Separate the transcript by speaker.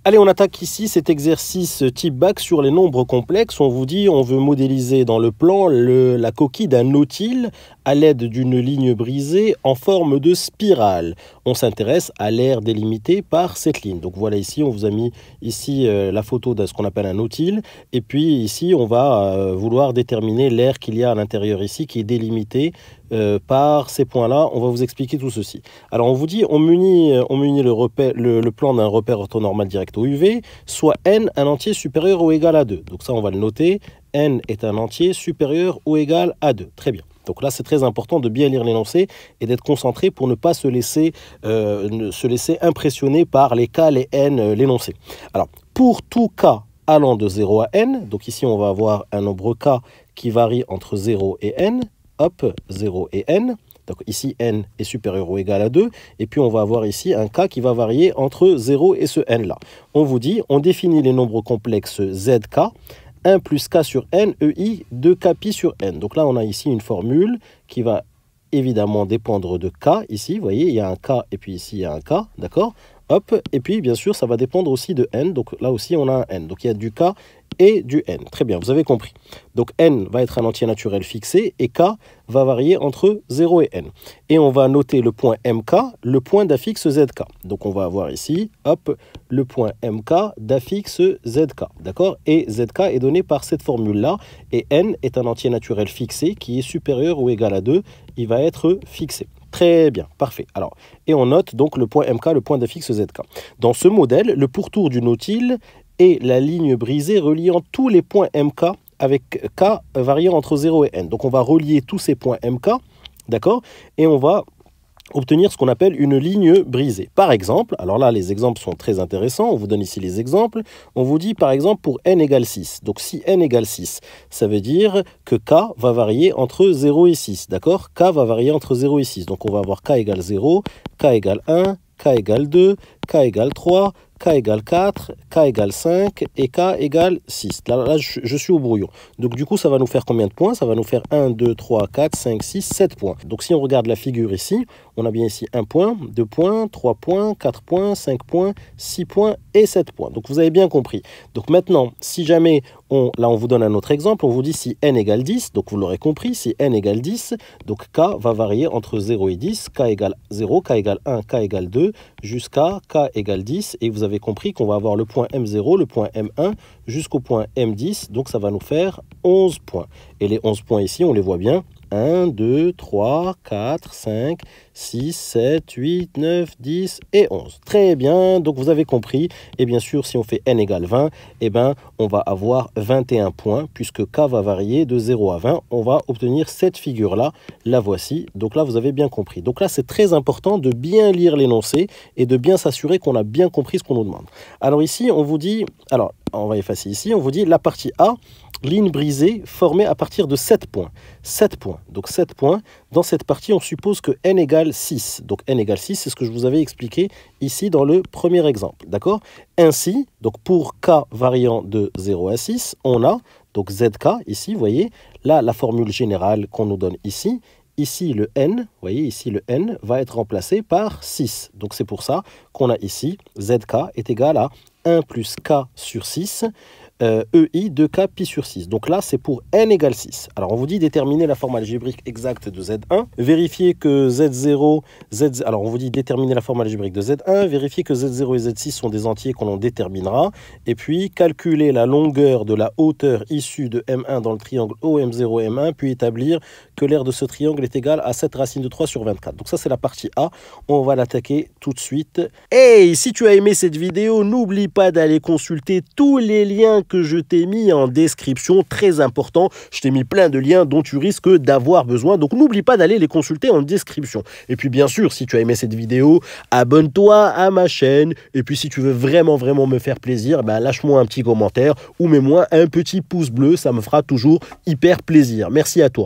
Speaker 1: Allez, on attaque ici cet exercice type bac sur les nombres complexes. On vous dit, on veut modéliser dans le plan la coquille d'un nautile à l'aide d'une ligne brisée en forme de spirale. On s'intéresse à l'aire délimitée par cette ligne. Donc voilà, ici, on vous a mis ici la photo de ce qu'on appelle un nautile. Et puis ici, on va vouloir déterminer l'aire qu'il y a à l'intérieur ici qui est délimitée par ces points-là. On va vous expliquer tout ceci. Alors, on vous dit, on munit le plan d'un repère orthonormal direct au UV, soit n un entier supérieur ou égal à 2. Donc ça, on va le noter. N est un entier supérieur ou égal à 2. Très bien. Donc là, c'est très important de bien lire l'énoncé et d'être concentré pour ne pas se laisser impressionner par les k, les n, l'énoncé. Alors, pour tout k allant de 0 à n, donc ici, on va avoir un nombre k qui varie entre 0 et n, hop, 0 et n. Donc ici, n est supérieur ou égal à 2. Et puis, on va avoir ici un k qui va varier entre 0 et ce n-là. On vous dit, on définit les nombres complexes zk. 1 plus k sur n, ei, 2k pi sur n. Donc là, on a ici une formule qui va évidemment dépendre de k. Ici, vous voyez, il y a un k et puis ici, il y a un k, d'accord? Hop, et puis bien sûr, ça va dépendre aussi de n. Donc là aussi, on a un n. Donc il y a du k et du n. Très bien, vous avez compris. Donc n va être un entier naturel fixé et k va varier entre 0 et n. Et on va noter le point mk, le point d'affixe zk. Donc on va avoir ici, hop, le point mk d'affixe zk. D'accord? Et zk est donné par cette formule-là. Et n est un entier naturel fixé qui est supérieur ou égal à 2. Il va être fixé. Très bien, parfait. Alors, et on note donc le point mk, le point d'affixe zk. Dans ce modèle, le pourtour du nautile est la ligne brisée reliant tous les points mk avec k variant entre 0 et n. Donc on va relier tous ces points mk, d'accord? Et on va obtenir ce qu'on appelle une ligne brisée. Par exemple, alors là les exemples sont très intéressants, on vous donne ici les exemples, on vous dit par exemple pour n égale 6, donc si n égale 6, ça veut dire que k va varier entre 0 et 6, d'accord? K va varier entre 0 et 6, donc on va avoir k égale 0, k égale 1, k égale 2, k égale 3, k égale 4, k égale 5 et k égale 6. Là je suis au brouillon. Donc du coup, ça va nous faire combien de points? Ça va nous faire 1, 2, 3, 4, 5, 6, 7 points. Donc si on regarde la figure ici, on a bien ici 1 point, 2 points, 3 points, 4 points, 5 points, 6 points et 7 points. Donc vous avez bien compris. Donc maintenant, si jamais, là on vous donne un autre exemple, on vous dit si n égale 10, donc vous l'aurez compris, si n égale 10, donc k va varier entre 0 et 10, k égale 0, k égale 1, k égale 2, jusqu'à k égale 10, et vous avez compris qu'on va avoir le point M0, le point M1 jusqu'au point M10, donc ça va nous faire 11 points. Et les 11 points ici, on les voit bien, 1, 2, 3, 4, 5, 6, 7, 8, 9, 10 et 11. Très bien, donc vous avez compris. Et bien sûr, si on fait n égale 20, eh ben, on va avoir 21 points, puisque k va varier de 0 à 20. On va obtenir cette figure-là, la voici. Donc là, vous avez bien compris. Donc là, c'est très important de bien lire l'énoncé et de bien s'assurer qu'on a bien compris ce qu'on nous demande. Alors ici, on vous dit, alors on va effacer ici, on vous dit la partie A, ligne brisée formée à partir de 7 points. 7 points. Donc 7 points. Dans cette partie, on suppose que n égale 6. Donc n égale 6, c'est ce que je vous avais expliqué ici dans le premier exemple. D'accord? Ainsi, donc pour k variant de 0 à 6, on a donc zk ici, vous voyez, là la formule générale qu'on nous donne ici. Ici, le n, vous voyez, ici, le n va être remplacé par 6. Donc, c'est pour ça qu'on a ici, zk est égal à 1 plus k sur 6, ei 2k pi sur 6. Donc là, c'est pour n égale 6. Alors, on vous dit déterminer la forme algébrique exacte de Z1, vérifier que Z0, alors on vous dit déterminer la forme algébrique de Z1, vérifier que Z0 et Z6 sont des entiers qu'on en déterminera, et puis calculer la longueur de la hauteur issue de M1 dans le triangle OM0 M1, puis établir que l'aire de ce triangle est égale à 7 racines de 3 sur 24. Donc ça, c'est la partie A. On va l'attaquer tout de suite. Hey, si tu as aimé cette vidéo, n'oublie pas d'aller consulter tous les liens que je t'ai mis en description, très important. Je t'ai mis plein de liens dont tu risques d'avoir besoin, donc n'oublie pas d'aller les consulter en description. Et puis bien sûr, si tu as aimé cette vidéo, abonne-toi à ma chaîne. Et puis si tu veux vraiment me faire plaisir, ben, lâche-moi un petit commentaire ou mets-moi un petit pouce bleu, ça me fera toujours hyper plaisir. Merci à toi.